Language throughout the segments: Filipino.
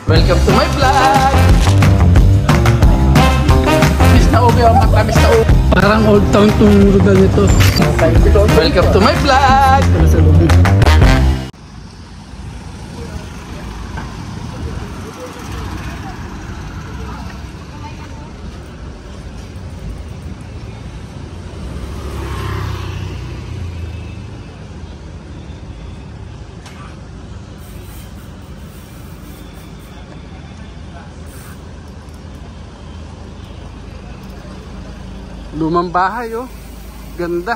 Welcome to my vlog! Miss na ubi ang mata, miss na ubi. Parang old town tong lugar nito. Welcome to my vlog! Lumang bahay oh. Ganda.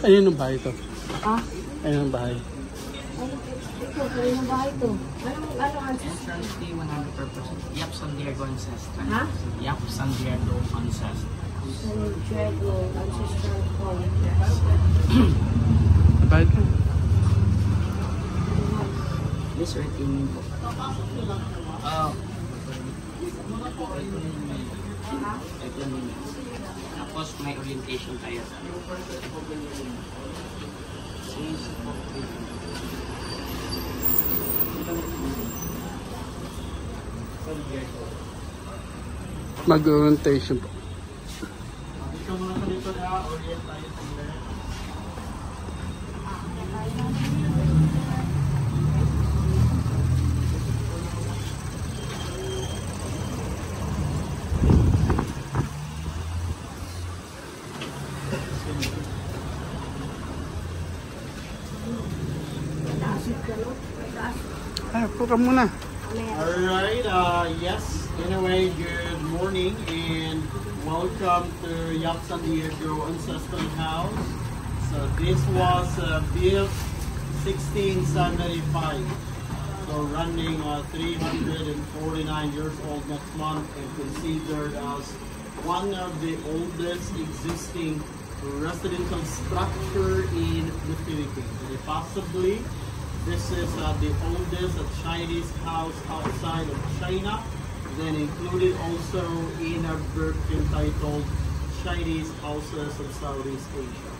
Ayun ang bahay ito. Ah? Ayun ang bahay. Ito, ayun ang bahay ito. Ano ancestral? 100%. Yapsan Diego ancestral. Ha? Yapsan Diego ancestral. San Diego ancestral home. Bahay ito. This right in po. Tapos may orientation tayo. Mag-orientation po. Ito muna sa dito na orient tayo sa nila. Ay, po ka muna. Alright, yes, anyway, good morning and welcome to Yapsan Diego Ancestral House. So this was built 1675, so running 349 years old next month and considered as one of the oldest existing residential structure in the Philippines. And possibly this is the oldest Chinese house outside of China, then included also in a book entitled Chinese Houses of Southeast Asia.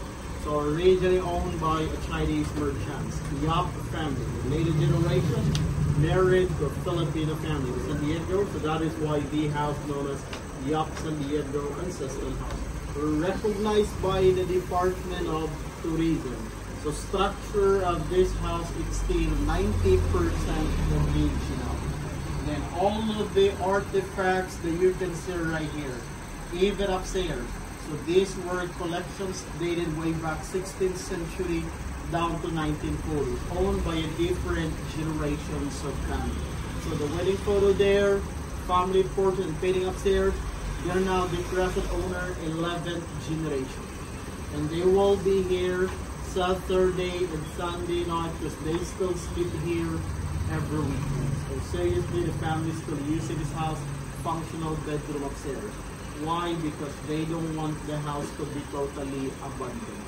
So originally owned by a Chinese merchants, Yap family, later generation, married to a Filipino family, San Diego, so that is why the house known as Yap San Diego Ancestral House. Recognized by the Department of Tourism. So structure of this house is still 90% original. Then all of the artifacts that you can see right here, even upstairs. So these were collections dated way back 16th century down to 1940, owned by a different generations of family. So the wedding photo there, family portrait and painting upstairs, they're now the present owner, 11th generation. And they will be here Saturday and Sunday night because they still sleep here every weekend. So seriously, the family is still using this house, functional bedroom upstairs. Why? Because they don't want the house to be totally abandoned.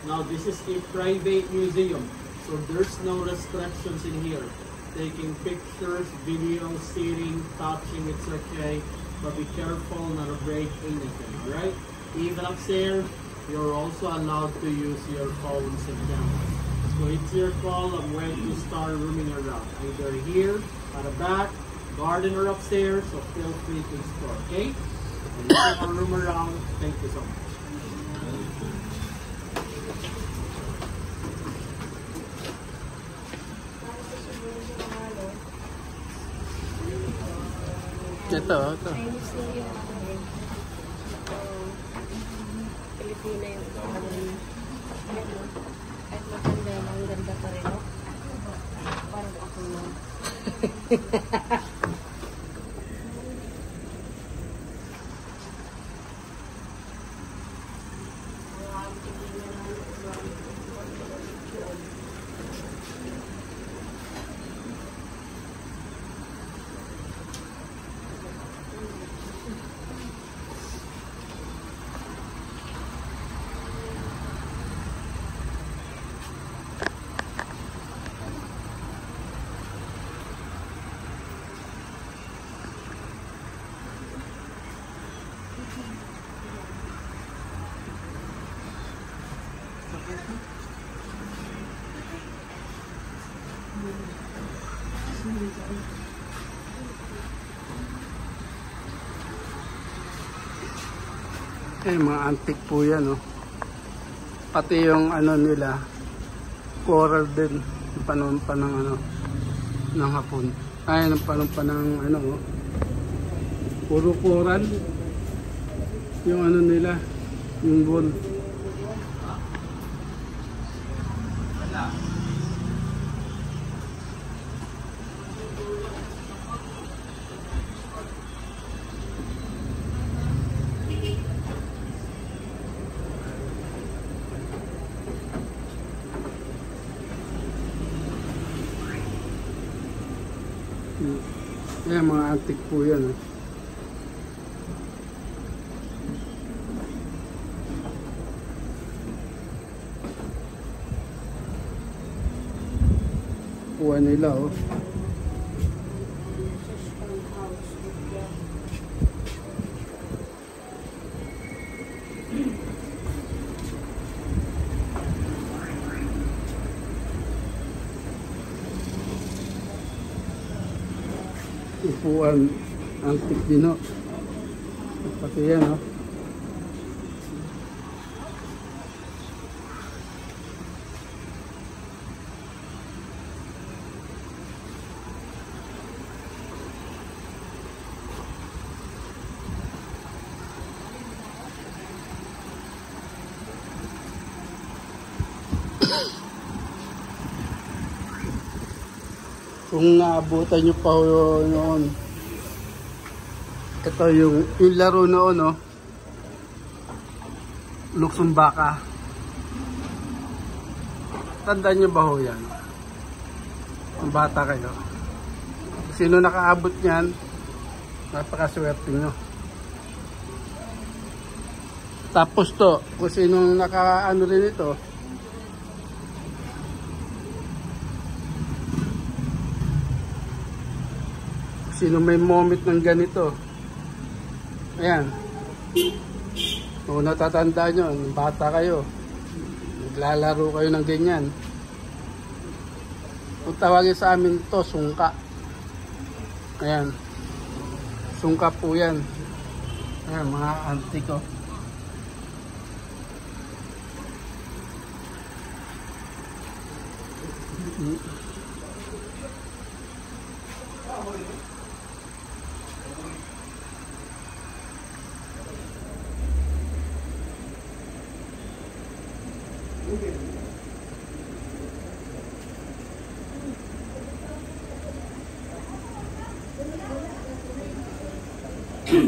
Now this is a private museum, so there's no restrictions in here. Taking pictures, video, sitting, touching, it's okay. But be careful not to break anything, right? Even upstairs, you're also allowed to use your phones and cameras. So it's your call on when to start roaming around. Either here, at the back, garden or upstairs, so feel free to explore, okay? And if you want to roam around, thank you so much. Ito. Pilipina yung kahit matanda, ang ganda pa rin, no? Parang ako na. Eh, mga antique po yan, oh. Pati yung ano nila, coral din. Yung panahon pa ng ano, ng hapon. Ay, yung panahon pa ng ano, oh. Puro coral. Yung ano nila, yung wall. Ayan, mga antique po yan, eh. Kuha nila, oh. Upuan antik din, oh. Pati yan, oh. Kung naabutan nyo pa noon, ito yung laro noon, no? Luksong baka. Tandaan nyo ba ho yan? Ang bata kayo. Sino nakaabot nyan, napakaswerte nyo. Tapos to, kung sino nakaano rin ito, sino may moment ng ganito. Ayan. Kung natatandaan nyo, bata kayo, naglalaro kayo ng ganyan. Kung tawagin sa amin to, sungka. Ayan. Sungka po yan. Ayan, mga antiko.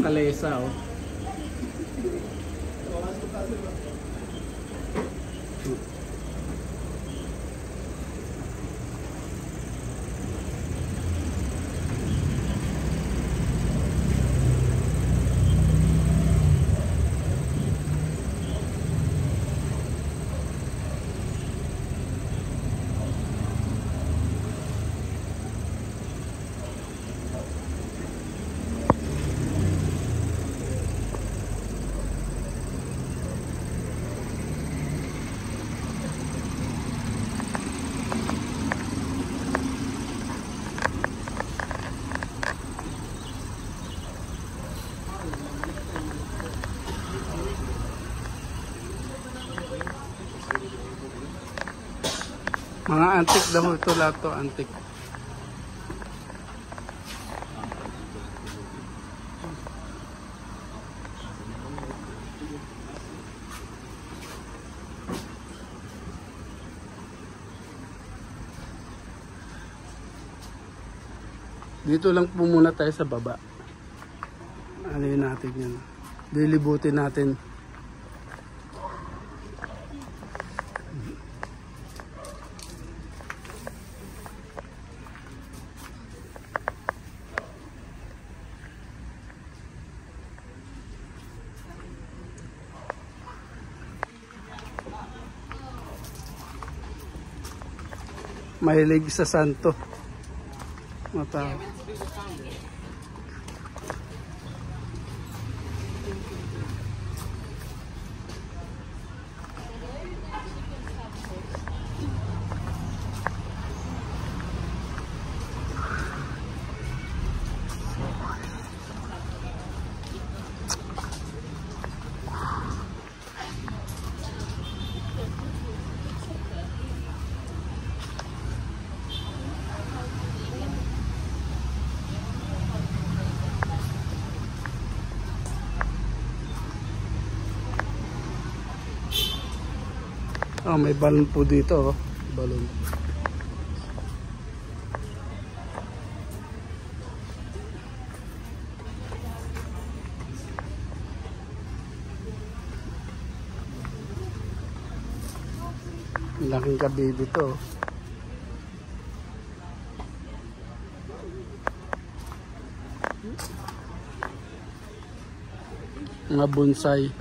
Kalesa, oh. Mga antik daw ito, lahat to antik. Dito lang po muna tayo sa baba. Alin natin yan. Lilibutin natin. Mahilig sa santo. Mata. Oh, may balon po dito, oh. Balon. Laking kabibi to. Mga bonsai.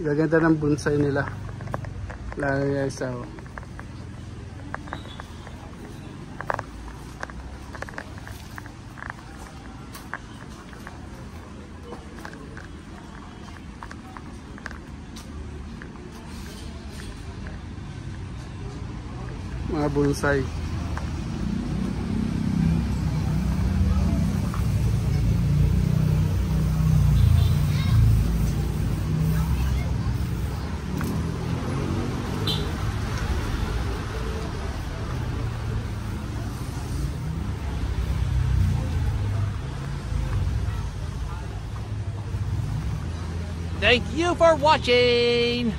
Gaganda ng bonsai nila. Lalo guys, oh. Mga bonsai. Thank you for watching.